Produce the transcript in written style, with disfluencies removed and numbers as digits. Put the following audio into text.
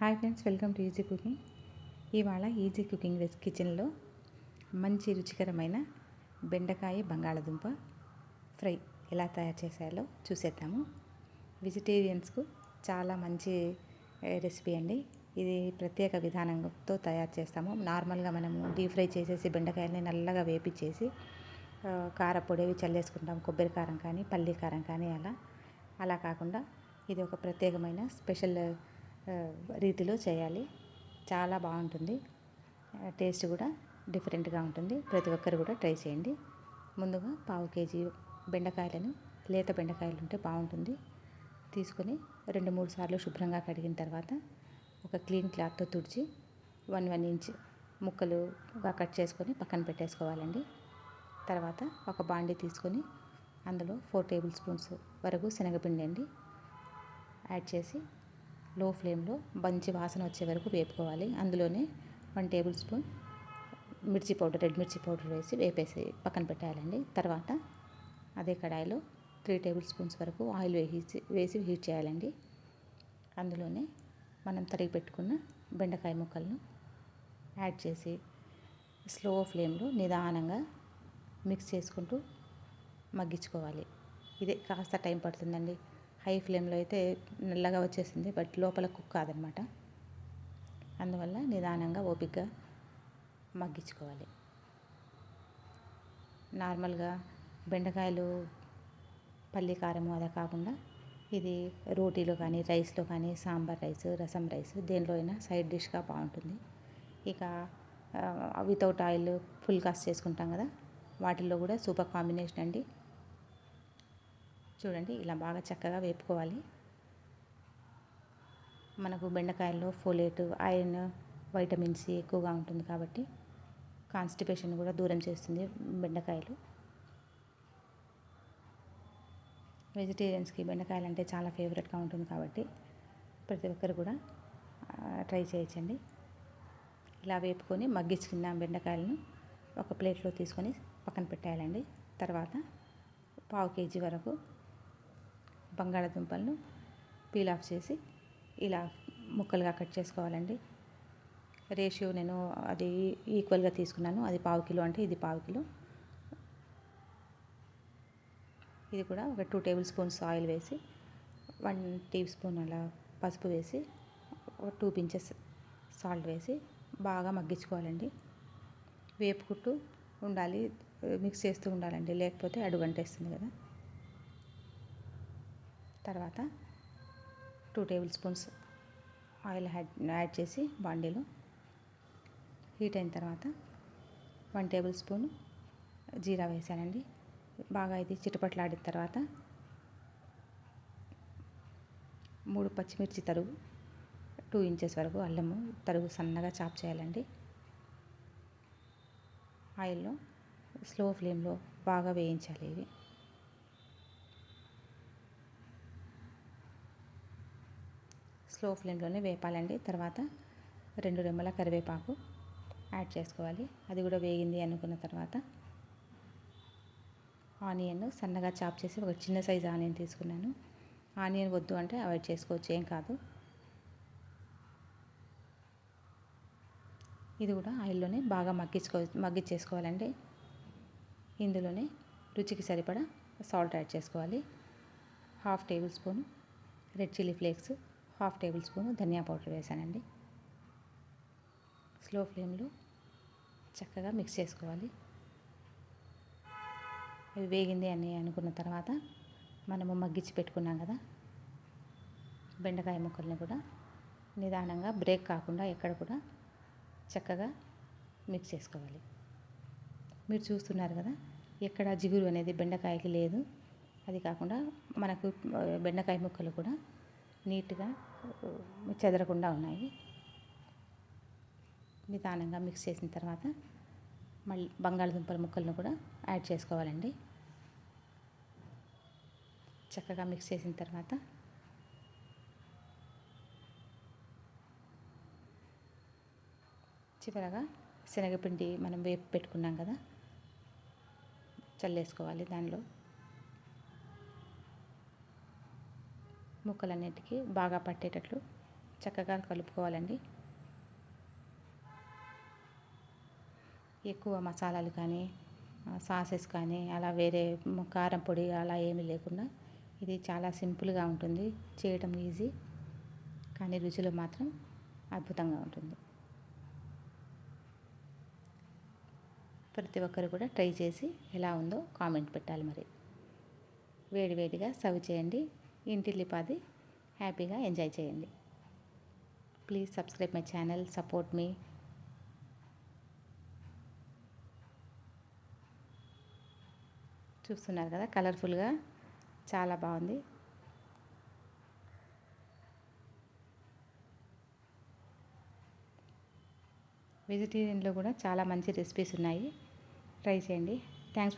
Hi friends, welcome to easy cooking. ఇవాళ easy cooking కిచెన్లో మంచి రుచికరమైన బెండకాయ బంగాళదుంప ఫ్రై ఎలా తయారు చేసాలో చూసేద్దాము. వెజిటేరియన్స్కు చాలా మంచి రెసిపీ అండి. ఇది ప్రత్యేక విధానంతో తయారు చేస్తాము. నార్మల్గా మనము డీప్ ఫ్రై చేసేసి బెండకాయలని నల్లగా వేపించేసి కారపొడి చల్లేసుకుంటాం. కొబ్బరి కారం కానీ పల్లి కారం కానీ అలా కాకుండా ఇది ఒక ప్రత్యేకమైన స్పెషల్ రీతిలో చేయాలి. చాలా బాగుంటుంది. టేస్ట్ కూడా డిఫరెంట్గా ఉంటుంది. ప్రతి ఒక్కరు కూడా ట్రై చేయండి. ముందుగా 1/2 కేజీ బెండకాయలను, లేత బెండకాయలు ఉంటే బాగుంటుంది, తీసుకొని 2-3 సార్లు శుభ్రంగా కడిగిన తర్వాత ఒక క్లీన్ క్లాత్తో తుడిచి 1 ఇంచ్ ముక్కలుగా కట్ చేసుకొని పక్కన పెట్టేసుకోవాలండి. తర్వాత ఒక బాండీ తీసుకొని అందులో 4 టేబుల్ స్పూన్స్ వరకు శనగపిండి అండి యాడ్ చేసి లో ఫ్లేమ్లో మంచి వాసన వచ్చే వరకు వేపుకోవాలి. అందులోనే 1 టేబుల్ స్పూన్ మిర్చి పౌడర్, రెడ్ మిర్చి పౌడర్ వేపేసి పక్కన పెట్టాలండి. తర్వాత అదే కడాయిలో 3 టేబుల్ స్పూన్స్ వరకు ఆయిల్ వేసి హీట్ చేయాలండి. అందులోనే మనం తరిగి పెట్టుకున్న బెండకాయ ముక్కలను యాడ్ చేసి స్లో ఫ్లేమ్లో నిదానంగా మిక్స్ చేసుకుంటూ మగ్గించుకోవాలి. ఇదే కాస్త టైం పడుతుందండి. హై ఫ్లేమ్లో అయితే నల్లగా వచ్చేసింది, బట్ లోపల కుక్ కాదనమాట. అందువల్ల నిదానంగా ఓపికగా మగ్గించుకోవాలి. నార్మల్గా బెండకాయలు పల్లి కారము అదే కాకుండా ఇది రోటీలో కానీ, రైస్లో కానీ, సాంబార్ రైస్, రసం రైస్ దేనిలో అయినా సైడ్ డిష్గా బాగుంటుంది. ఇక వితౌట్ ఆయిల్ ఫుల్ కాస్ట్ చేసుకుంటాం కదా, వాటిల్లో కూడా సూపర్ కాంబినేషన్ అండి. చూడండి, ఇలా బాగా చక్కగా వేపుకోవాలి. మనకు బెండకాయల్లో ఫోలేట్, ఐరన్, వైటమిన్ సి ఎక్కువగా ఉంటుంది కాబట్టి కాన్స్టిపేషన్ కూడా దూరం చేస్తుంది బెండకాయలు. వెజిటేరియన్స్కి బెండకాయలు అంటే చాలా ఫేవరెట్గా ఉంటుంది కాబట్టి ప్రతి ఒక్కరు కూడా ట్రై చేయొచ్చండి. ఇలా వేపుకొని మగ్గించుకున్న బెండకాయలను ఒక ప్లేట్లో తీసుకొని పక్కన పెట్టేయాలండి. తర్వాత 1/2 కేజీ వరకు బంగాళాదుంపలను పీల్ ఆఫ్ చేసి ఇలా ముక్కలుగా కట్ చేసుకోవాలండి. రేషియో నేను అది ఈక్వల్గా తీసుకున్నాను. అది 1/2 కిలో అంటే ఇది 1/2 కిలో. ఇది కూడా ఒక 2 టేబుల్ స్పూన్స్ ఆయిల్ వేసి 1 టీ స్పూన్ అలా పసుపు వేసి ఒక 2 పించెస్ సాల్ట్ వేసి బాగా మగ్గించుకోవాలండి. వేపుకుంటూ ఉండాలి, మిక్స్ చేస్తూ ఉండాలండి, లేకపోతే అడుగంటేస్తుంది కదా. తర్వాత 2 టేబుల్ స్పూన్స్ ఆయిల్ యాడ్ చేసి బాండీలో హీట్ అయిన తర్వాత 1 టేబుల్ స్పూన్ జీరా వేసానండి. బాగా ఇది చిటపట్లాడిన తర్వాత 3 పచ్చిమిర్చి తరుగు, 2 ఇంచెస్ వరకు అల్లము తరుగు సన్నగా చాప్ చేయాలండి. ఆయిల్లో స్లో ఫ్లేమ్లో బాగా వేయించాలి. ఇవి స్లో ఫ్లేమ్లోనే వేపాలండి. తర్వాత 2 రెమ్మల కరివేపాకు యాడ్ చేసుకోవాలి. అది కూడా వేగింది అనుకున్న తర్వాత ఆనియన్ సన్నగా చాప్ చేసి ఒక చిన్న సైజు ఆనియన్ తీసుకున్నాను. ఆనియన్ వద్దు అంటే అవాయిడ్ చేసుకోవచ్చు, ఏం కాదు. ఇది కూడా ఆయిల్లోనే బాగా మగ్గించేసుకోవాలండి. ఇందులోనే రుచికి సరిపడా సాల్ట్ యాడ్ చేసుకోవాలి. 1/2 table spoon red chilli flakes, 1/2 table spoon dhania powder వేసానండి. స్లో ఫ్లేమ్లో చక్కగా మిక్స్ చేసుకోవాలి. ఇవి వేగింది అని అనుకున్న తర్వాత మనము మగ్గించి పెట్టుకున్నాం కదా బెండకాయ ముక్కల్ని కూడా నిదానంగా బ్రేక్ కాకుండా ఎక్కడ కూడా చక్కగా మిక్స్ చేసుకోవాలి. మీరు చూస్తున్నారు కదా, ఎక్కడ జిగురు అనేది బెండకాయకి లేదు. అది కాకుండా మనకు బెండకాయ ముక్కలు కూడా నీట్గా చెదరకుండా ఉన్నాయి. నిదానంగా మిక్స్ చేసిన తర్వాత మళ్ళీ బంగాళదుంపల ముక్కలను కూడా యాడ్ చేసుకోవాలండి. చక్కగా మిక్స్ చేసిన తర్వాత చివరగా శనగపిండి మనం వేపు పెట్టుకున్నాం కదా, చల్లేసుకోవాలి. దానిలో ముక్కలన్నిటికీ బాగా పట్టేటట్లు చక్కగా కలుపుకోవాలండి. ఎక్కువ మసాలాలు కానీ సాసెస్ కానీ అలా వేరే కారం పొడి అలా ఏమీ లేకుండా ఇది చాలా సింపుల్గా ఉంటుంది, చేయడం ఈజీ, కానీ రుచిలో మాత్రం అద్భుతంగా ఉంటుంది. ప్రతి ఒక్కరు కూడా ట్రై చేసి ఎలా ఉందో కామెంట్ పెట్టాలి. మరి వేడివేడిగా సర్వ్ చేయండి. ఇంటిల్లిపాది హ్యాపీగా ఎంజాయ్ చేయండి. Please subscribe my channel, support me. చూస్తున్నారు కదా, కలర్ఫుల్గా చాలా బాగుంది. వెజిటేరియన్లో కూడా చాలా మంచి రెసిపీస్ ఉన్నాయి, ట్రై చేయండి. థ్యాంక్స్.